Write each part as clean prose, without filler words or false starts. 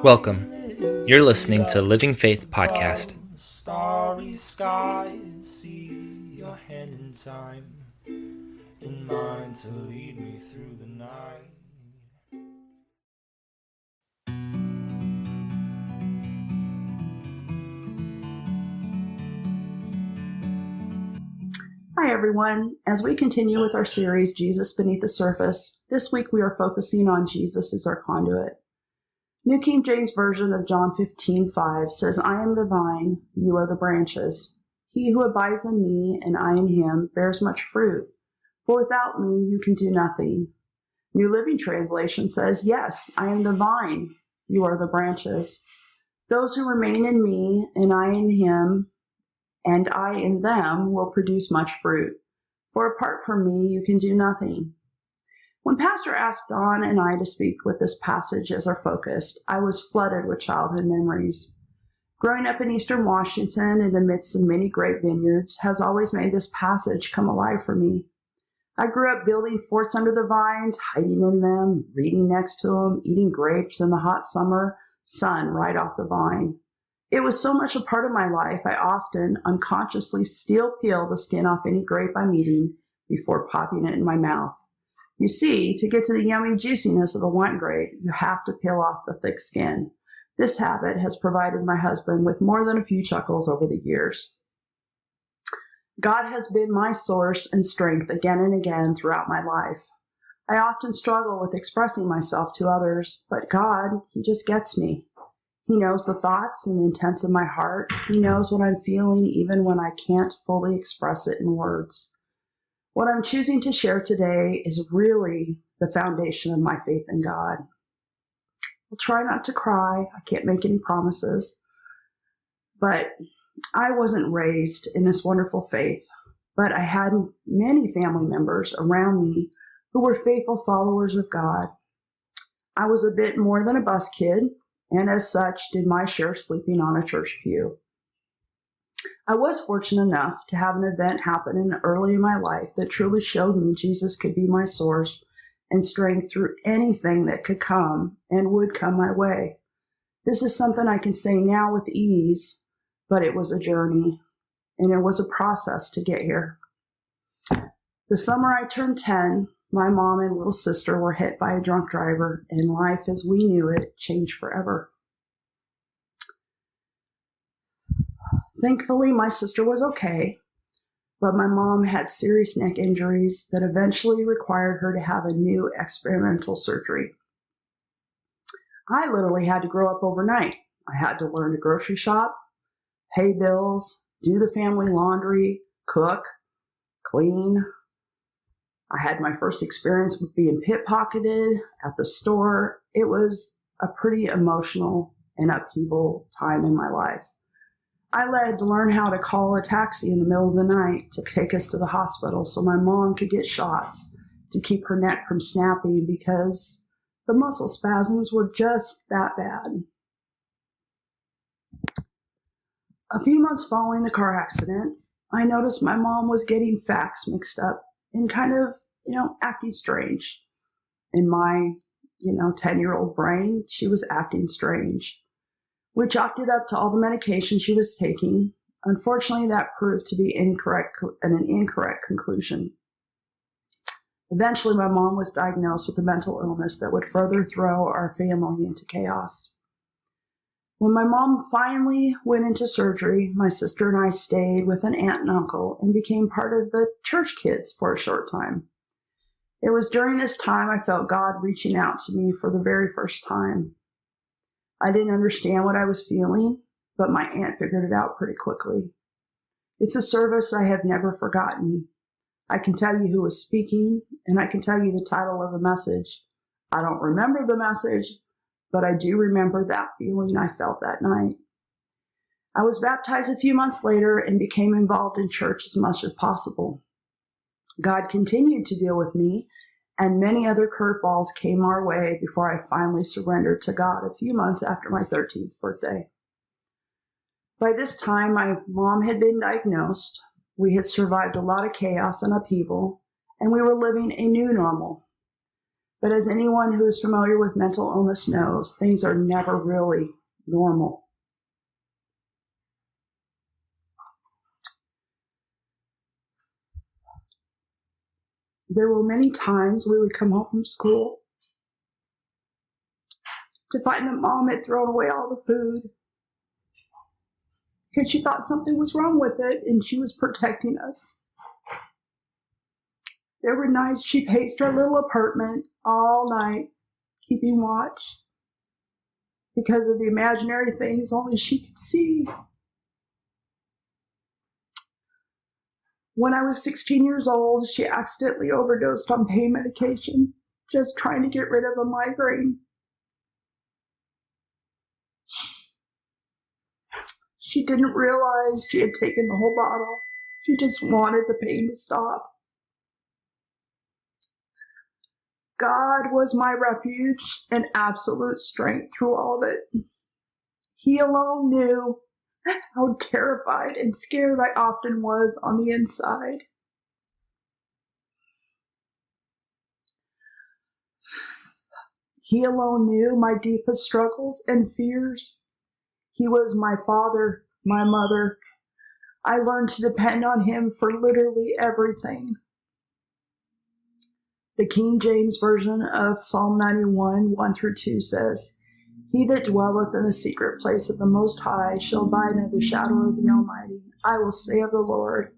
Welcome. You're listening to Living Faith Podcast. Starry skies, see your hand in time, in mine to lead me through the night. Hi everyone. As we continue with our series, Jesus Beneath the Surface, this week we are focusing on Jesus as our conduit. New King James Version of John 15:5 says, I am the vine, you are the branches. He who abides in me and I in him bears much fruit, for without me you can do nothing. New Living Translation says, yes, I am the vine, you are the branches. Those who remain in me and I in him and I in them will produce much fruit. For apart from me, you can do nothing. When Pastor asked Dawn and I to speak with this passage as our focus, I was flooded with childhood memories. Growing up in Eastern Washington in the midst of many grape vineyards has always made this passage come alive for me. I grew up building forts under the vines, hiding in them, reading next to them, eating grapes in the hot summer sun right off the vine. It was so much a part of my life, I often unconsciously still peel the skin off any grape I'm eating before popping it in my mouth. You see, to get to the yummy juiciness of a wine grape, you have to peel off the thick skin. This habit has provided my husband with more than a few chuckles over the years. God has been my source and strength again and again throughout my life. I often struggle with expressing myself to others, but God, He just gets me. He knows the thoughts and the intents of my heart. He knows what I'm feeling even when I can't fully express it in words. What I'm choosing to share today is really the foundation of my faith in God. I'll try not to cry. I can't make any promises. But I wasn't raised in this wonderful faith, but I had many family members around me who were faithful followers of God. I was a bit more than a bus kid, and as such did my share sleeping on a church pew. I was fortunate enough to have an event happen early in my life that truly showed me Jesus could be my source and strength through anything that could come and would come my way. This is something I can say now with ease, but it was a journey, and it was a process to get here. The summer I turned 10, my mom and little sister were hit by a drunk driver, and life as we knew it changed forever. Thankfully, my sister was okay, but my mom had serious neck injuries that eventually required her to have a new experimental surgery. I literally had to grow up overnight. I had to learn to grocery shop, pay bills, do the family laundry, cook, clean. I had my first experience with being pickpocketed at the store. It was a pretty emotional and upheaval time in my life. I had to learn how to call a taxi in the middle of the night to take us to the hospital so my mom could get shots to keep her neck from snapping because the muscle spasms were just that bad. A few months following the car accident, I noticed my mom was getting facts mixed up and kind of, acting strange. In my, 10-year-old brain, she was acting strange. We chalked it up to all the medication she was taking. Unfortunately, that proved to be an incorrect conclusion. Eventually, my mom was diagnosed with a mental illness that would further throw our family into chaos. When my mom finally went into surgery, my sister and I stayed with an aunt and uncle and became part of the church kids for a short time. It was during this time I felt God reaching out to me for the very first time. I didn't understand what I was feeling, but my aunt figured it out pretty quickly. It's a service I have never forgotten. I can tell you who was speaking, and I can tell you the title of the message. I don't remember the message, but I do remember that feeling I felt that night. I was baptized a few months later and became involved in church as much as possible. God continued to deal with me, and many other curveballs came our way before I finally surrendered to God a few months after my 13th birthday. By this time, my mom had been diagnosed. We had survived a lot of chaos and upheaval, and we were living a new normal. But as anyone who is familiar with mental illness knows, things are never really normal. There were many times we would come home from school to find that Mom had thrown away all the food because she thought something was wrong with it and she was protecting us. There were nights she paced our little apartment all night, keeping watch because of the imaginary things only she could see. When I was 16 years old, she accidentally overdosed on pain medication, just trying to get rid of a migraine. She didn't realize she had taken the whole bottle. She just wanted the pain to stop. God was my refuge and absolute strength through all of it. He alone knew how terrified and scared I often was on the inside. He alone knew my deepest struggles and fears. He was my father, my mother. I learned to depend on him for literally everything. The King James Version of Psalm 91, 1-2 says, "He that dwelleth in the secret place of the Most High shall abide under the shadow of the Almighty. I will say of the Lord,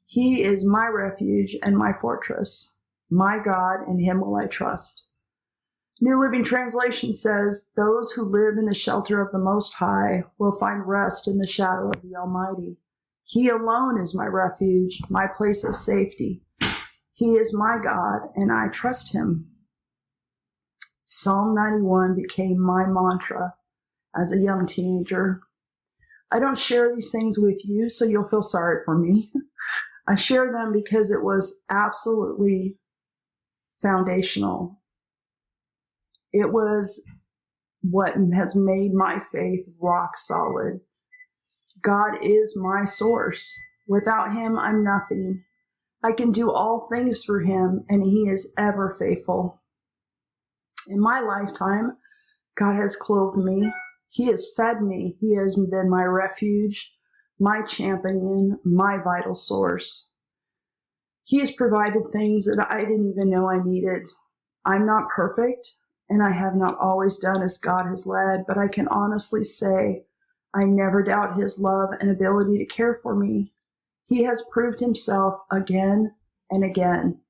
He is my refuge and my fortress. My God, in Him will I trust." New Living Translation says, "Those who live in the shelter of the Most High will find rest in the shadow of the Almighty. He alone is my refuge, my place of safety. He is my God, and I trust Him." Psalm 91 became my mantra as a young teenager. I don't share these things with you, so you'll feel sorry for me. I share them because it was absolutely foundational. It was what has made my faith rock solid. God is my source. Without Him, I'm nothing. I can do all things through Him, and He is ever faithful. In my lifetime, God has clothed me. He has fed me. He has been my refuge, my champion, my vital source. He has provided things that I didn't even know I needed. I'm not perfect, and I have not always done as God has led, but I can honestly say I never doubt His love and ability to care for me. He has proved Himself again and again.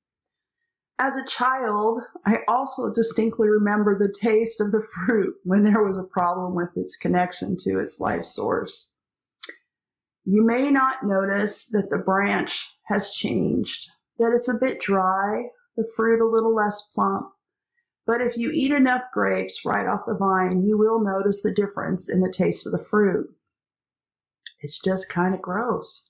As a child, I also distinctly remember the taste of the fruit when there was a problem with its connection to its life source. You may not notice that the branch has changed, that it's a bit dry, the fruit a little less plump. But if you eat enough grapes right off the vine, you will notice the difference in the taste of the fruit. It's just kind of gross.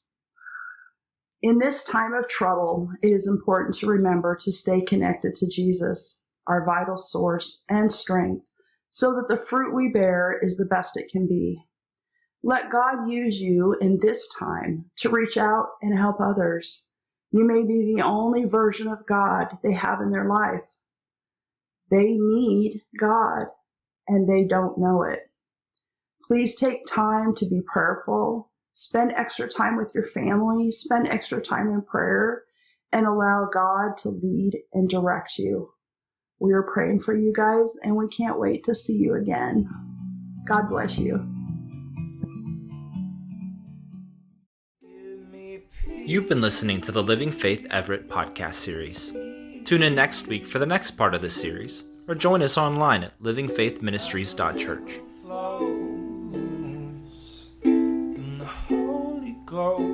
In this time of trouble, it is important to remember to stay connected to Jesus, our vital source and strength, so that the fruit we bear is the best it can be. Let God use you in this time to reach out and help others. You may be the only version of God they have in their life. They need God, and they don't know it. Please take time to be prayerful. Spend extra time with your family. Spend extra time in prayer, and allow God to lead and direct you. We are praying for you guys, and we can't wait to see you again. God bless you. You've been listening to the Living Faith Everett podcast series. Tune in next week for the next part of this series, or join us online at LivingFaithMinistries.church. And the Holy Ghost